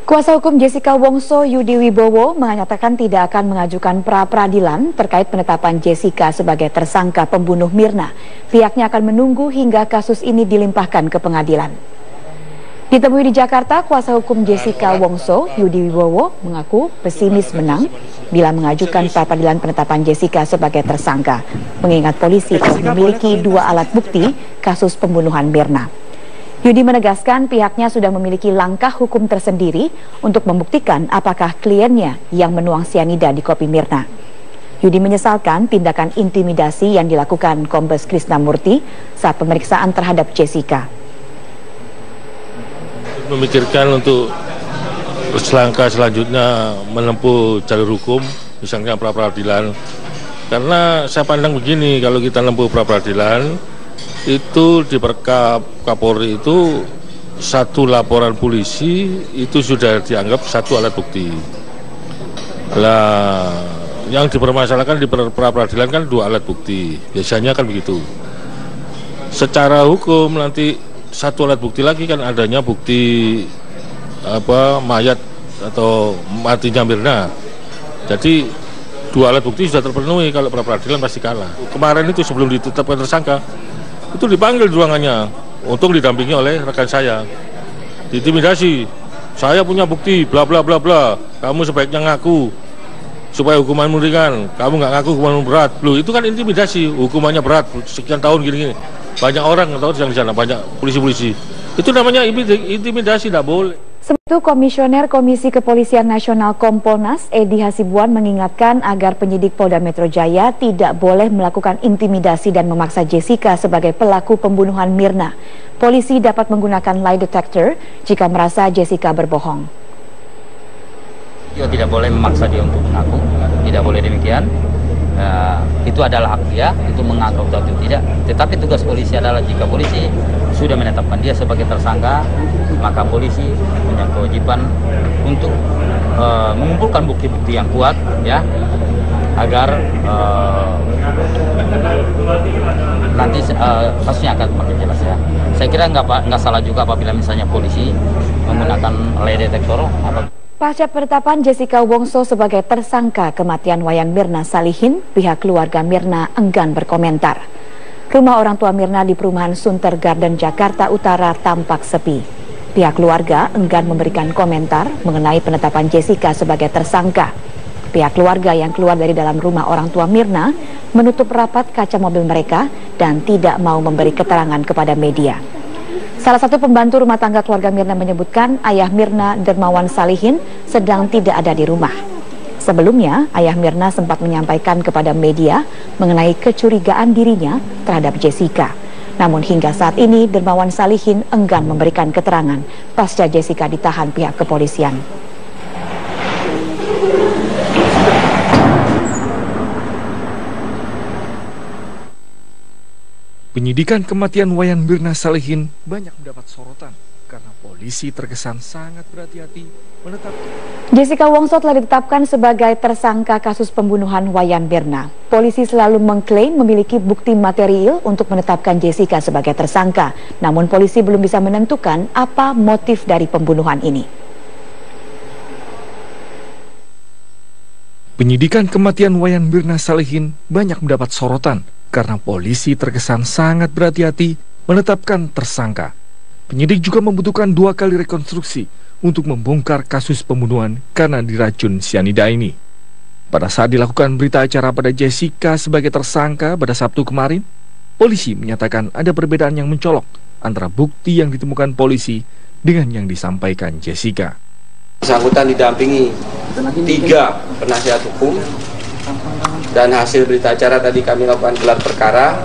Kuasa hukum Jessica Wongso, Yudi Wibowo, menyatakan tidak akan mengajukan pra-peradilan terkait penetapan Jessica sebagai tersangka pembunuh Mirna. Pihaknya akan menunggu hingga kasus ini dilimpahkan ke pengadilan. Ditemui di Jakarta, kuasa hukum Jessica Wongso, Yudi Wibowo, mengaku pesimis menang bila mengajukan pra-peradilan penetapan Jessica sebagai tersangka, mengingat polisi telah memiliki 2 alat bukti kasus pembunuhan Mirna. Yudi menegaskan pihaknya sudah memiliki langkah hukum tersendiri untuk membuktikan apakah kliennya yang menuang sianida di kopi Mirna. Yudi menyesalkan tindakan intimidasi yang dilakukan Kombes Krisnamurti saat pemeriksaan terhadap Jessica. Memikirkan untuk langkah selanjutnya menempuh jalur hukum, misalnya pra-peradilan. Karena saya pandang begini, kalau kita menempuh pra-peradilan, itu di Perkap Kapolri itu satu laporan polisi itu sudah dianggap satu alat bukti. Lah, yang dipermasalahkan di pra-peradilan kan 2 alat bukti. Biasanya kan begitu. Secara hukum nanti satu alat bukti lagi kan adanya bukti mayat atau matinya Mirna. Jadi 2 alat bukti sudah terpenuhi, kalau pra-peradilan pasti kalah. Kemarin itu sebelum ditetapkan tersangka, itu dipanggil di ruangannya untuk didampingi oleh rekan saya, diintimidasi. Saya punya bukti, bla bla bla bla. Kamu sebaiknya ngaku supaya hukumanmu ringan. Kamu nggak ngaku hukumanmu berat. Loh, itu kan intimidasi. Hukumannya berat, sekian tahun gini-gini. Banyak orang yang tahu di sana, banyak polisi-polisi. Itu namanya intimidasi, tidak boleh. Sementara itu, Komisioner Komisi Kepolisian Nasional Kompolnas, Edi Hasibuan, mengingatkan agar penyidik Polda Metro Jaya tidak boleh melakukan intimidasi dan memaksa Jessica sebagai pelaku pembunuhan Mirna. Polisi dapat menggunakan lie detector jika merasa Jessica berbohong. Tidak boleh memaksa dia untuk mengaku, tidak boleh demikian. Itu adalah hak dia, itu mengaku atau tidak. Tetapi tugas polisi adalah jika polisi sudah menetapkan dia sebagai tersangka, maka polisi punya kewajiban untuk mengumpulkan bukti-bukti yang kuat, ya, agar nanti kasusnya akan semakin jelas, ya. Saya kira nggak salah juga apabila misalnya polisi menggunakan lie detector. Pasca penetapan Jessica Wongso sebagai tersangka kematian Wayan Mirna Salihin, pihak keluarga Mirna enggan berkomentar. Rumah orang tua Mirna di perumahan Sunter Garden, Jakarta Utara tampak sepi. Pihak keluarga enggan memberikan komentar mengenai penetapan Jessica sebagai tersangka. Pihak keluarga yang keluar dari dalam rumah orang tua Mirna menutup rapat kaca mobil mereka dan tidak mau memberi keterangan kepada media. Salah satu pembantu rumah tangga keluarga Mirna menyebutkan ayah Mirna, Dermawan Salihin, sedang tidak ada di rumah. Sebelumnya, ayah Mirna sempat menyampaikan kepada media mengenai kecurigaan dirinya terhadap Jessica. Namun hingga saat ini, Dermawan Salihin enggan memberikan keterangan pasca Jessica ditahan pihak kepolisian. Penyidikan kematian Wayan Mirna Salihin banyak mendapat sorotan karena polisi terkesan sangat berhati-hati menetapkan. Jessica Wongso telah ditetapkan sebagai tersangka kasus pembunuhan Wayan Mirna. Polisi selalu mengklaim memiliki bukti material untuk menetapkan Jessica sebagai tersangka. Namun polisi belum bisa menentukan apa motif dari pembunuhan ini. Penyidikan kematian Wayan Mirna Salihin banyak mendapat sorotan karena polisi terkesan sangat berhati-hati menetapkan tersangka. Penyidik juga membutuhkan 2 kali rekonstruksi untuk membongkar kasus pembunuhan karena diracun sianida ini. Pada saat dilakukan berita acara pada Jessica sebagai tersangka pada Sabtu kemarin, polisi menyatakan ada perbedaan yang mencolok antara bukti yang ditemukan polisi dengan yang disampaikan Jessica. Bersangkutan didampingi 3 penasihat hukum. Dan hasil berita acara tadi kami lakukan gelar perkara,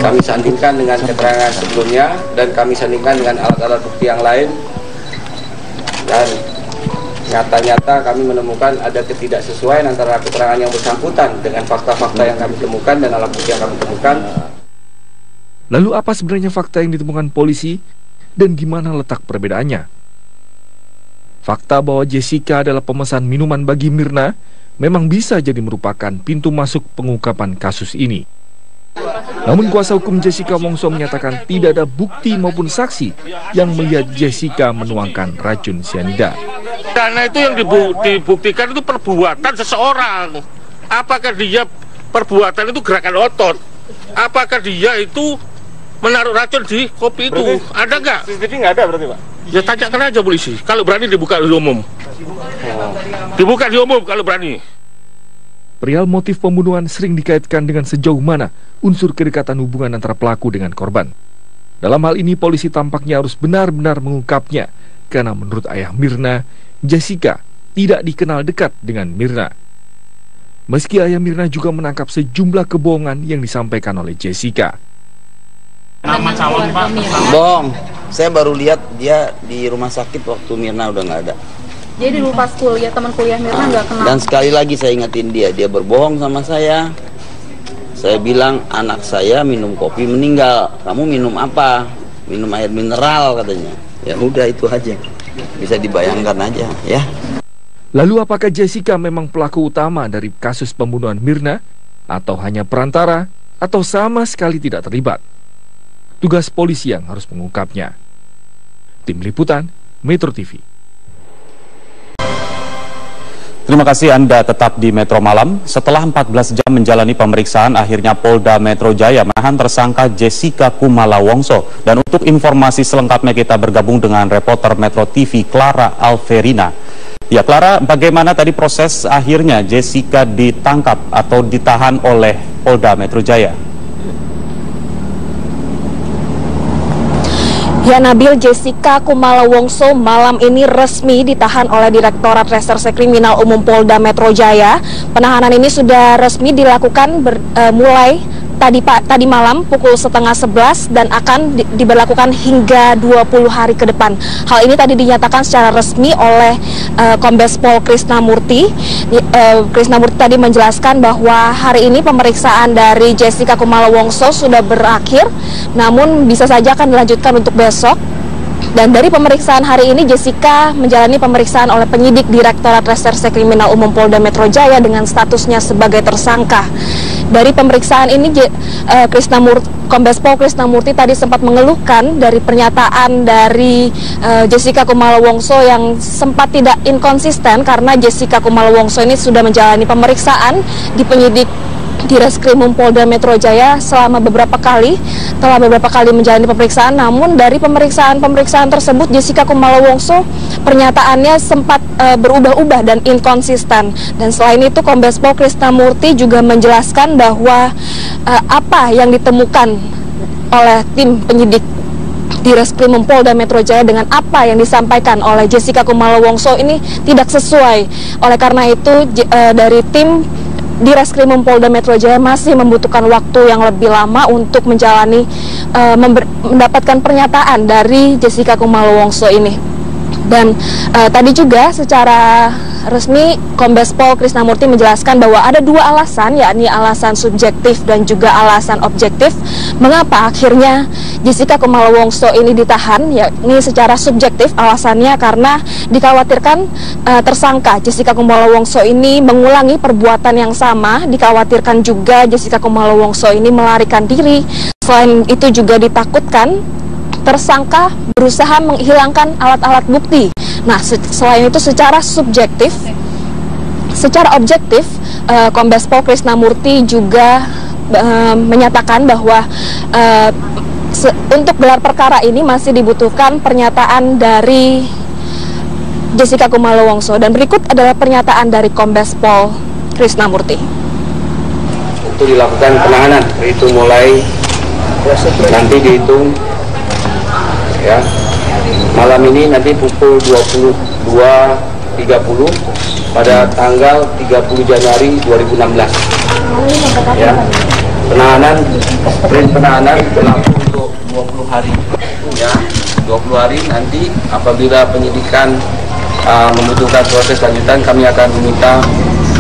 kami sandingkan dengan keterangan sebelumnya dan kami sandingkan dengan alat-alat bukti yang lain, dan nyata-nyata kami menemukan ada ketidaksesuaian antara keterangan yang bersangkutan dengan fakta-fakta yang kami temukan dan alat bukti yang kami temukan. Lalu apa sebenarnya fakta yang ditemukan polisi dan gimana letak perbedaannya? Fakta bahwa Jessica adalah pemesan minuman bagi Mirna memang bisa jadi merupakan pintu masuk pengungkapan kasus ini. Namun kuasa hukum Jessica Wongso menyatakan tidak ada bukti maupun saksi yang melihat Jessica menuangkan racun cyanida. Karena itu yang dibuktikan itu perbuatan seseorang. Apakah dia perbuatan itu gerakan otot? Apakah dia itu menaruh racun di kopi itu? Berarti ada nggak? CCTV nggak ada berarti, Pak? Ya tanyakan aja polisi. Kalau berani dibuka di umum. Dibuka di umum kalau berani. Perihal motif pembunuhan sering dikaitkan dengan sejauh mana unsur kedekatan hubungan antara pelaku dengan korban. Dalam hal ini polisi tampaknya harus benar-benar mengungkapnya, karena menurut ayah Mirna, Jessica tidak dikenal dekat dengan Mirna. Meski ayah Mirna juga menangkap sejumlah kebohongan yang disampaikan oleh Jessica. Bohong, saya baru lihat dia di rumah sakit waktu Mirna udah nggak ada. Jadi dulu pas kuliah, teman kuliah Mirna nggak kenal. Dan sekali lagi saya ingetin dia berbohong sama saya. Saya bilang anak saya minum kopi meninggal. Kamu minum apa? Minum air mineral katanya. Ya udah itu aja. Bisa dibayangkan aja ya. Lalu apakah Jessica memang pelaku utama dari kasus pembunuhan Mirna? Atau hanya perantara? Atau sama sekali tidak terlibat? Tugas polisi yang harus mengungkapnya. Tim Liputan, Metro TV. Terima kasih Anda tetap di Metro Malam. Setelah 14 jam menjalani pemeriksaan, akhirnya Polda Metro Jaya menahan tersangka Jessica Kumala Wongso. Dan untuk informasi selengkapnya kita bergabung dengan reporter Metro TV Clara Alverina. Ya Clara, bagaimana tadi proses akhirnya Jessica ditangkap atau ditahan oleh Polda Metro Jaya? Ya Nabil, Jessica Kumala Wongso malam ini resmi ditahan oleh Direktorat Reserse Kriminal Umum Polda Metro Jaya. Penahanan ini sudah resmi dilakukan mulai tadi malam pukul 10:30 dan akan diberlakukan hingga 20 hari ke depan. Hal ini tadi dinyatakan secara resmi oleh Kombes Pol Krisnamurti. Krisnamurti tadi menjelaskan bahwa hari ini pemeriksaan dari Jessica Kumala Wongso sudah berakhir, namun bisa saja akan dilanjutkan untuk besok. Dan dari pemeriksaan hari ini, Jessica menjalani pemeriksaan oleh penyidik Direktorat Reserse Kriminal Umum Polda Metro Jaya dengan statusnya sebagai tersangka. Dari pemeriksaan ini, Kombes Pol Krisnamurti tadi sempat mengeluhkan dari pernyataan dari Jessica Kumala Wongso yang sempat tidak inkonsisten, karena Jessica Kumala Wongso ini sudah menjalani pemeriksaan di penyidik di Reskrimum Polda Metro Jaya telah beberapa kali menjalani pemeriksaan. Namun dari pemeriksaan tersebut, Jessica Kumala Wongso pernyataannya sempat berubah-ubah dan inkonsisten. Dan selain itu, Kombes Pol Krisnamurti juga menjelaskan bahwa apa yang ditemukan oleh tim penyidik di Reskrimum Polda Metro Jaya dengan apa yang disampaikan oleh Jessica Kumala Wongso ini tidak sesuai. Oleh karena itu, dari tim di Reskrimum Polda Metro Jaya masih membutuhkan waktu yang lebih lama untuk mendapatkan pernyataan dari Jessica Kumala Wongso ini. Dan tadi juga secara resmi Kombes Pol Krisnamurti menjelaskan bahwa ada dua alasan, yakni alasan subjektif dan juga alasan objektif mengapa akhirnya Jessica Kumala Wongso ini ditahan. Yakni secara subjektif alasannya karena dikhawatirkan tersangka Jessica Kumala Wongso ini mengulangi perbuatan yang sama. Dikhawatirkan juga Jessica Kumala Wongso ini melarikan diri. Selain itu juga ditakutkan tersangka berusaha menghilangkan alat-alat bukti. Nah, selain itu secara subjektif, secara objektif, Kombes Pol Krisnamurti juga menyatakan bahwa untuk gelar perkara ini masih dibutuhkan pernyataan dari Jessica Kumala Wongso. Dan berikut adalah pernyataan dari Kombes Pol Krisnamurti. Untuk dilakukan penahanan, itu mulai nanti dihitung ya, malam ini nanti pukul 22.30 pada tanggal 30 Januari 2016 ya. Sprint penahanan berlaku untuk 20 hari ya. 20 hari nanti apabila penyidikan membutuhkan proses lanjutan, kami akan meminta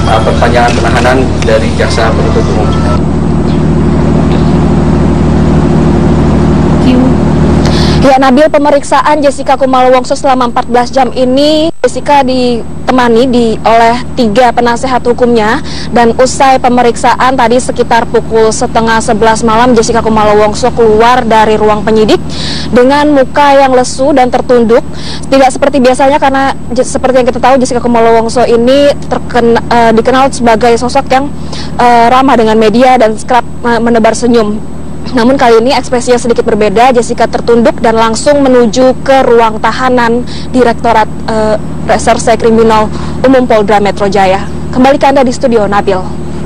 perpanjangan penahanan dari jaksa penuntut umum. Ya, Nabil, pemeriksaan Jessica Kumala Wongso selama 14 jam ini, Jessica ditemani oleh 3 penasehat hukumnya, dan usai pemeriksaan tadi sekitar pukul 10:30 malam, Jessica Kumala Wongso keluar dari ruang penyidik dengan muka yang lesu dan tertunduk. Tidak seperti biasanya, karena seperti yang kita tahu, Jessica Kumala Wongso ini dikenal sebagai sosok yang ramah dengan media dan kerap menebar senyum. Namun kali ini ekspresinya sedikit berbeda. Jessica tertunduk dan langsung menuju ke ruang tahanan Direktorat Reserse Kriminal Umum Polda Metro Jaya. Kembali ke Anda di studio, Nabil.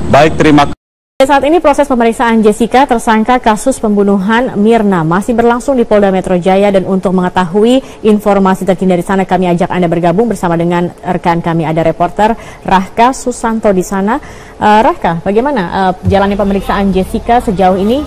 Baik, terima kasih. Saat ini proses pemeriksaan Jessica tersangka kasus pembunuhan Mirna masih berlangsung di Polda Metro Jaya, dan untuk mengetahui informasi terkini dari sana kami ajak Anda bergabung bersama dengan rekan kami, ada reporter Rahka Susanto di sana. Rahka, bagaimana jalannya pemeriksaan Jessica sejauh ini?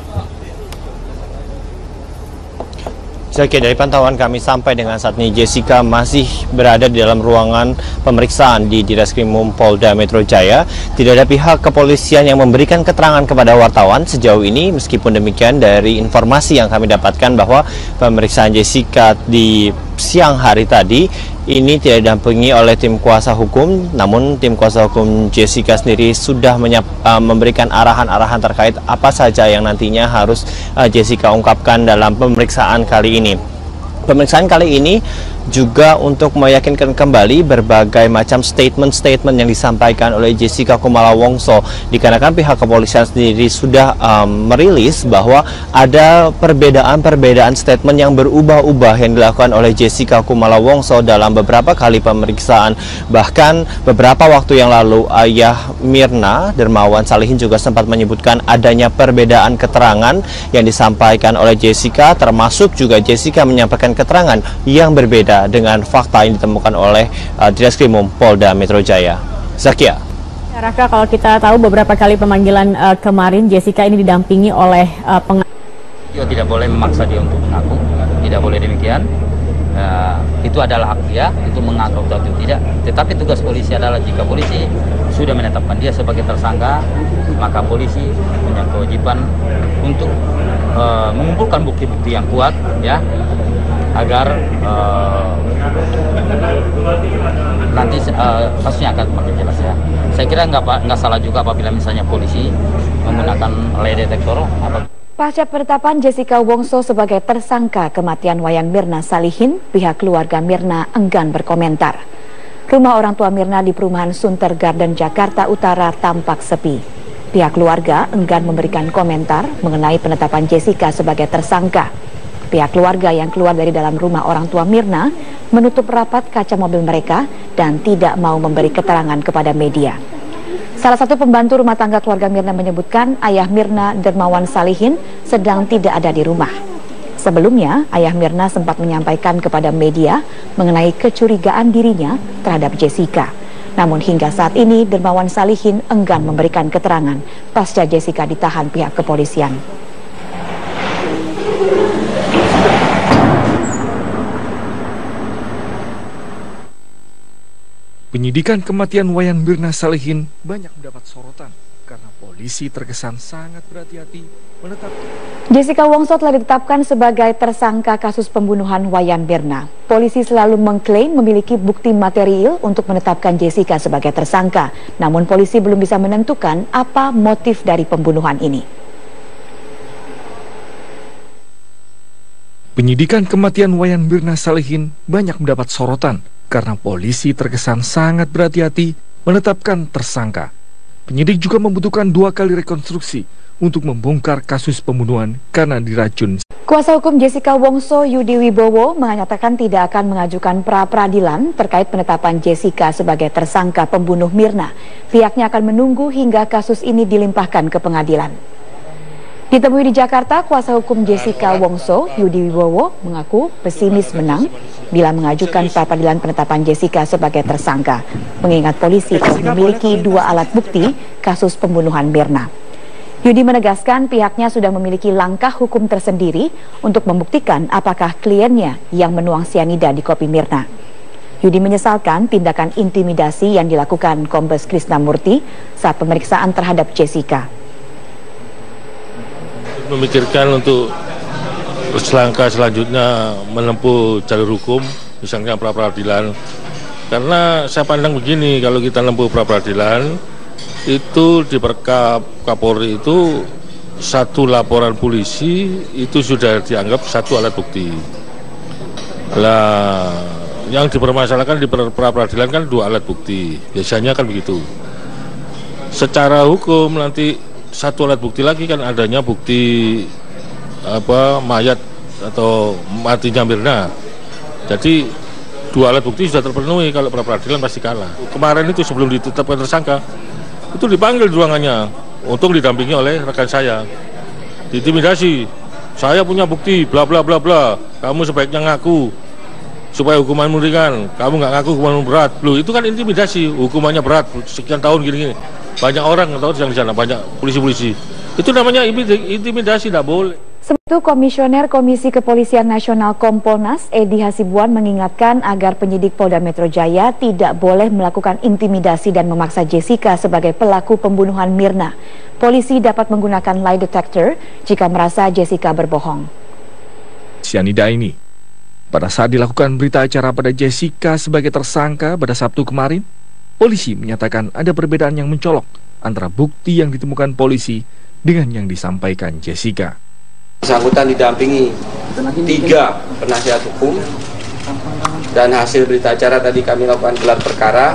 Oke, dari pantauan kami sampai dengan saat ini Jessica masih berada di dalam ruangan pemeriksaan di Direskrimum Polda Metro Jaya. Tidak ada pihak kepolisian yang memberikan keterangan kepada wartawan sejauh ini. Meskipun demikian, dari informasi yang kami dapatkan bahwa pemeriksaan Jessica di siang hari tadi ini tidak didampingi oleh tim kuasa hukum, namun tim kuasa hukum Jessica sendiri sudah memberikan arahan-arahan terkait apa saja yang nantinya harus Jessica ungkapkan dalam pemeriksaan kali ini. Pemeriksaan kali ini juga untuk meyakinkan kembali berbagai macam statement-statement yang disampaikan oleh Jessica Kumala Wongso, dikarenakan pihak kepolisian sendiri sudah merilis bahwa ada perbedaan statement yang berubah-ubah yang dilakukan oleh Jessica Kumala Wongso dalam beberapa kali pemeriksaan. Bahkan beberapa waktu yang lalu ayah Mirna, Dermawan Salihin, juga sempat menyebutkan adanya perbedaan keterangan yang disampaikan oleh Jessica, termasuk juga Jessica menyampaikan keterangan yang berbeda dengan fakta yang ditemukan oleh Direskrimum Polda Metro Jaya. Zakia. Raka, kalau kita tahu beberapa kali pemanggilan kemarin Jessica ini didampingi oleh tidak boleh memaksa dia untuk mengaku, tidak boleh demikian. Itu adalah hak dia untuk mengaku atau tidak. Tetapi tugas polisi adalah jika polisi sudah menetapkan dia sebagai tersangka, maka polisi punya kewajiban untuk mengumpulkan bukti-bukti yang kuat, ya, agar nanti kasusnya akan makin jelas, ya. Saya kira nggak salah juga apabila misalnya polisi menggunakan lie detektor. Pasca penetapan Jessica Wongso sebagai tersangka kematian Wayan Mirna Salihin, pihak keluarga Mirna enggan berkomentar. Rumah orang tua Mirna di perumahan Sunter Garden, Jakarta Utara tampak sepi. Pihak keluarga enggan memberikan komentar mengenai penetapan Jessica sebagai tersangka. Pihak keluarga yang keluar dari dalam rumah orang tua Mirna menutup rapat kaca mobil mereka dan tidak mau memberi keterangan kepada media. Salah satu pembantu rumah tangga keluarga Mirna menyebutkan ayah Mirna, Dermawan Salihin, sedang tidak ada di rumah. Sebelumnya, ayah Mirna sempat menyampaikan kepada media mengenai kecurigaan dirinya terhadap Jessica. Namun hingga saat ini, Dermawan Salihin enggan memberikan keterangan pasca Jessica ditahan pihak kepolisian. Penyidikan kematian Wayan Mirna Salihin banyak mendapat sorotan karena polisi terkesan sangat berhati-hati menetapkan. Jessica Wongso telah ditetapkan sebagai tersangka kasus pembunuhan Wayan Mirna. Polisi selalu mengklaim memiliki bukti material untuk menetapkan Jessica sebagai tersangka. Namun polisi belum bisa menentukan apa motif dari pembunuhan ini. Penyidikan kematian Wayan Mirna Salihin banyak mendapat sorotan karena polisi terkesan sangat berhati-hati menetapkan tersangka. Penyidik juga membutuhkan 2 kali rekonstruksi untuk membongkar kasus pembunuhan karena diracun. Kuasa hukum Jessica Wongso, Yudi Wibowo, mengatakan tidak akan mengajukan pra-peradilan terkait penetapan Jessica sebagai tersangka pembunuh Mirna. Pihaknya akan menunggu hingga kasus ini dilimpahkan ke pengadilan. Ditemui di Jakarta, kuasa hukum Jessica Wongso, Yudi Wibowo, mengaku pesimis menang bila mengajukan pra-peradilan penetapan Jessica sebagai tersangka, mengingat polisi telah memiliki 2 alat bukti kasus pembunuhan Mirna. Yudi menegaskan pihaknya sudah memiliki langkah hukum tersendiri untuk membuktikan apakah kliennya yang menuang sianida di kopi Mirna. Yudi menyesalkan tindakan intimidasi yang dilakukan Kombes Krisnamurti saat pemeriksaan terhadap Jessica. Memikirkan untuk tersangka selanjutnya menempuh jalur hukum, misalnya pra peradilan. Karena saya pandang begini, kalau kita menempuh pra peradilan, itu di Perkap Kapolri itu satu laporan polisi itu sudah dianggap satu alat bukti. Lah, yang dipermasalahkan di pra peradilan kan dua alat bukti, biasanya kan begitu. Secara hukum nanti satu alat bukti lagi kan adanya bukti mayat atau matinya Mirna. Jadi dua alat bukti sudah terpenuhi, kalau pra peradilan pasti kalah. Kemarin itu sebelum ditetapkan tersangka itu dipanggil di ruangannya untuk didampingi oleh rekan saya, diintimidasi. Saya punya bukti bla bla bla bla, kamu sebaiknya ngaku supaya hukumanmu ringan, kamu nggak ngaku hukumanmu berat. Loh, itu kan intimidasi, hukumannya berat sekian tahun gini-gini. Banyak orang tahu yang di sana, banyak polisi-polisi. Itu namanya intimidasi, tidak boleh. Sementara Komisioner Komisi Kepolisian Nasional Kompolnas Edi Hasibuan mengingatkan agar penyidik Polda Metro Jaya tidak boleh melakukan intimidasi dan memaksa Jessica sebagai pelaku pembunuhan Mirna. Polisi dapat menggunakan lie detector jika merasa Jessica berbohong. Sianida ini, pada saat dilakukan berita acara pada Jessica sebagai tersangka pada Sabtu kemarin, polisi menyatakan ada perbedaan yang mencolok antara bukti yang ditemukan polisi dengan yang disampaikan Jessica. Bersangkutan didampingi 3 penasihat hukum, dan hasil berita acara tadi kami lakukan gelar perkara,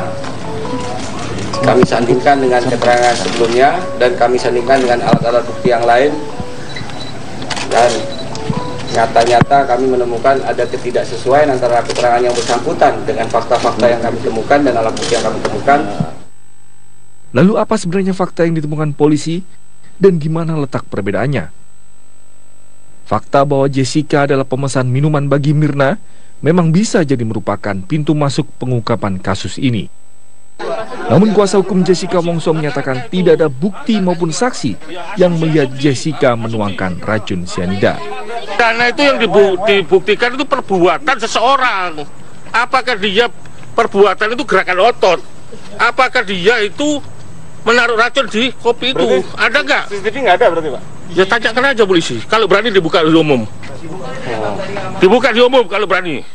kami sandingkan dengan keterangan sebelumnya dan kami sandingkan dengan alat-alat bukti yang lain, dan nyata-nyata kami menemukan ada ketidaksesuaian antara keterangan yang bersangkutan dengan fakta-fakta yang kami temukan dan alat bukti yang kami temukan. Lalu apa sebenarnya fakta yang ditemukan polisi dan gimana letak perbedaannya? Fakta bahwa Jessica adalah pemesan minuman bagi Mirna memang bisa jadi merupakan pintu masuk pengungkapan kasus ini. Namun kuasa hukum Jessica Wongso menyatakan tidak ada bukti maupun saksi yang melihat Jessica menuangkan racun sianida. Karena itu yang dibuktikan itu perbuatan seseorang. Apakah dia perbuatan itu gerakan otot? Apakah dia itu menaruh racun di kopi itu? Berarti ada nggak? CCTV nggak ada berarti, Pak? Ya tanyakan aja polisi. Kalau berani dibuka di umum. Dibuka di umum kalau berani.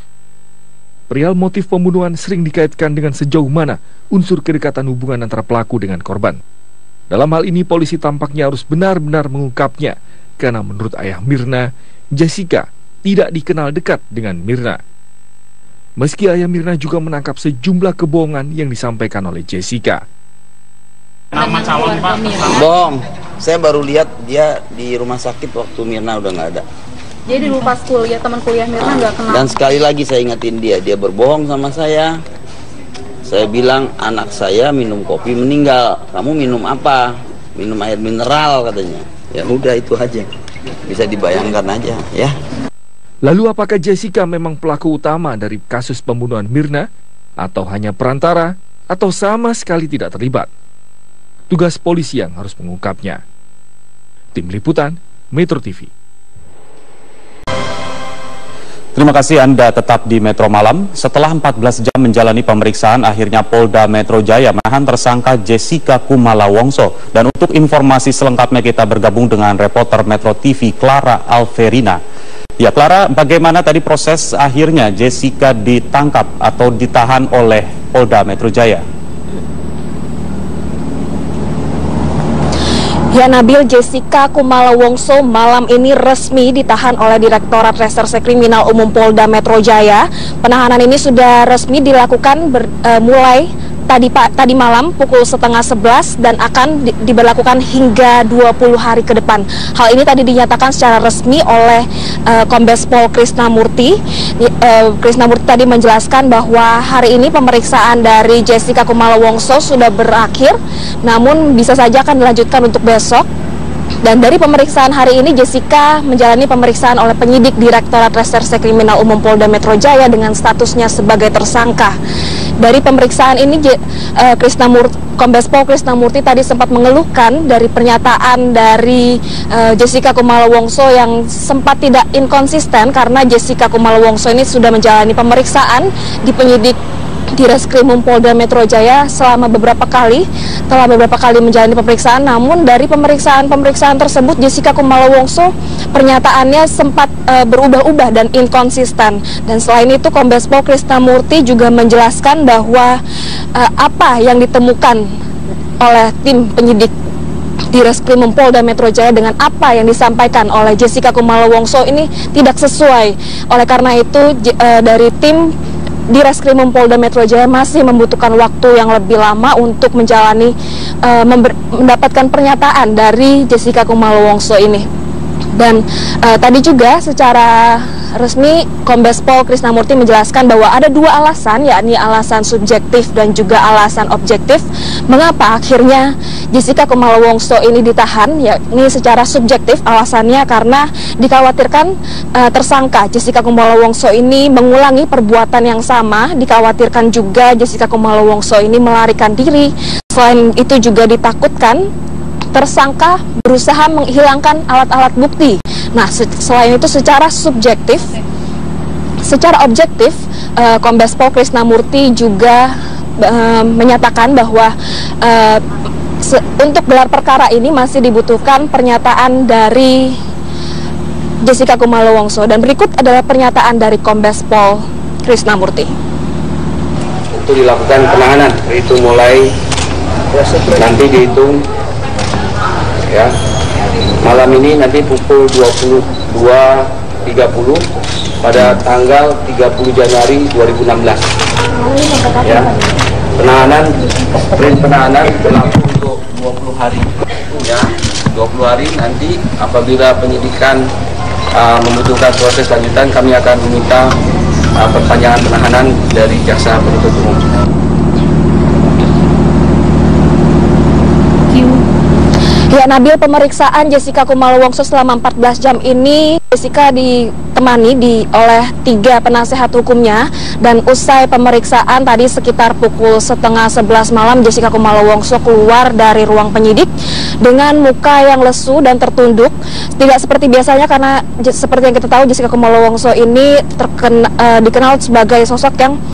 Perihal motif pembunuhan sering dikaitkan dengan sejauh mana unsur kedekatan hubungan antara pelaku dengan korban. Dalam hal ini polisi tampaknya harus benar-benar mengungkapnya, karena menurut ayah Mirna, Jessica tidak dikenal dekat dengan Mirna. Meski ayah Mirna juga menangkap sejumlah kebohongan yang disampaikan oleh Jessica. Nama calon Pak? Bohong. Saya baru lihat dia di rumah sakit waktu Mirna udah nggak ada. Jadi dulu pas kuliah, teman kuliah Mirna nggak kenal. Dan sekali lagi saya ingetin dia berbohong sama saya. Saya bilang anak saya minum kopi meninggal. Kamu minum apa? Minum air mineral katanya. Ya udah itu aja. Bisa dibayangkan aja ya. Lalu apakah Jessica memang pelaku utama dari kasus pembunuhan Mirna? Atau hanya perantara? Atau sama sekali tidak terlibat? Tugas polisi yang harus mengungkapnya. Tim Liputan, Metro TV. Terima kasih Anda tetap di Metro Malam. Setelah 14 jam menjalani pemeriksaan, akhirnya Polda Metro Jaya menahan tersangka Jessica Kumala Wongso. Dan untuk informasi selengkapnya kita bergabung dengan reporter Metro TV Clara Alverina. Ya Clara, bagaimana tadi proses akhirnya Jessica ditangkap atau ditahan oleh Polda Metro Jaya? Ya Nabil, Jessica Kumala Wongso malam ini resmi ditahan oleh Direktorat Reserse Kriminal Umum Polda Metro Jaya. Penahanan ini sudah resmi dilakukan mulai tadi malam pukul 10:30 dan akan diberlakukan hingga 20 hari ke depan. Hal ini tadi dinyatakan secara resmi oleh Kombes Pol Krisnamurti. Krisnamurti tadi menjelaskan bahwa hari ini pemeriksaan dari Jessica Kumala Wongso sudah berakhir, namun bisa saja akan dilanjutkan untuk besok. Dan dari pemeriksaan hari ini, Jessica menjalani pemeriksaan oleh penyidik Direktorat Reserse Kriminal Umum Polda Metro Jaya dengan statusnya sebagai tersangka. Dari pemeriksaan ini, Kombes Pol Krisnamurti tadi sempat mengeluhkan dari pernyataan dari Jessica Kumala Wongso yang sempat tidak inkonsisten, karena Jessica Kumala Wongso ini sudah menjalani pemeriksaan di penyidik di Reskrimum Polda Metro Jaya telah beberapa kali menjalani pemeriksaan. Namun dari pemeriksaan tersebut Jessica Kumala Wongso pernyataannya sempat berubah-ubah dan inkonsisten. Dan selain itu Kombes Pol Krisnamurti juga menjelaskan bahwa apa yang ditemukan oleh tim penyidik di Reskrimum Polda Metro Jaya dengan apa yang disampaikan oleh Jessica Kumala Wongso ini tidak sesuai. Oleh karena itu dari tim di Reskrimum Polda Metro Jaya masih membutuhkan waktu yang lebih lama untuk mendapatkan pernyataan dari Jessica Kumala Wongso ini. Dan tadi juga secara resmi Kombes Pol Krisnamurti menjelaskan bahwa ada dua alasan, yakni alasan subjektif dan juga alasan objektif mengapa akhirnya Jessica Kumala Wongso ini ditahan. Yakni secara subjektif alasannya karena dikhawatirkan tersangka Jessica Kumala Wongso ini mengulangi perbuatan yang sama, dikhawatirkan juga Jessica Kumala Wongso ini melarikan diri. Selain itu juga ditakutkan tersangka berusaha menghilangkan alat-alat bukti. Nah, selain itu secara objektif, Kombes Pol Krisnamurti juga menyatakan bahwa untuk gelar perkara ini masih dibutuhkan pernyataan dari Jessica Kumala Wongso. Dan berikut adalah pernyataan dari Kombes Pol Krisnamurti. Untuk dilakukan penahanan, itu mulai nanti dihitung ya, malam ini nanti pukul 22.30 pada tanggal 30 Januari 2016 ya. Sprint penahanan berlaku untuk 20 hari ya. 20 hari nanti apabila penyidikan membutuhkan proses lanjutan, kami akan meminta perpanjangan penahanan dari jaksa penuntut umum. Ya, Nabil, pemeriksaan Jessica Kumala Wongso selama 14 jam ini Jessica ditemani oleh 3 penasehat hukumnya. Dan usai pemeriksaan tadi sekitar pukul 10:30 malam Jessica Kumala Wongso keluar dari ruang penyidik dengan muka yang lesu dan tertunduk. Tidak seperti biasanya karena seperti yang kita tahu Jessica Kumala Wongso ini dikenal sebagai sosok yang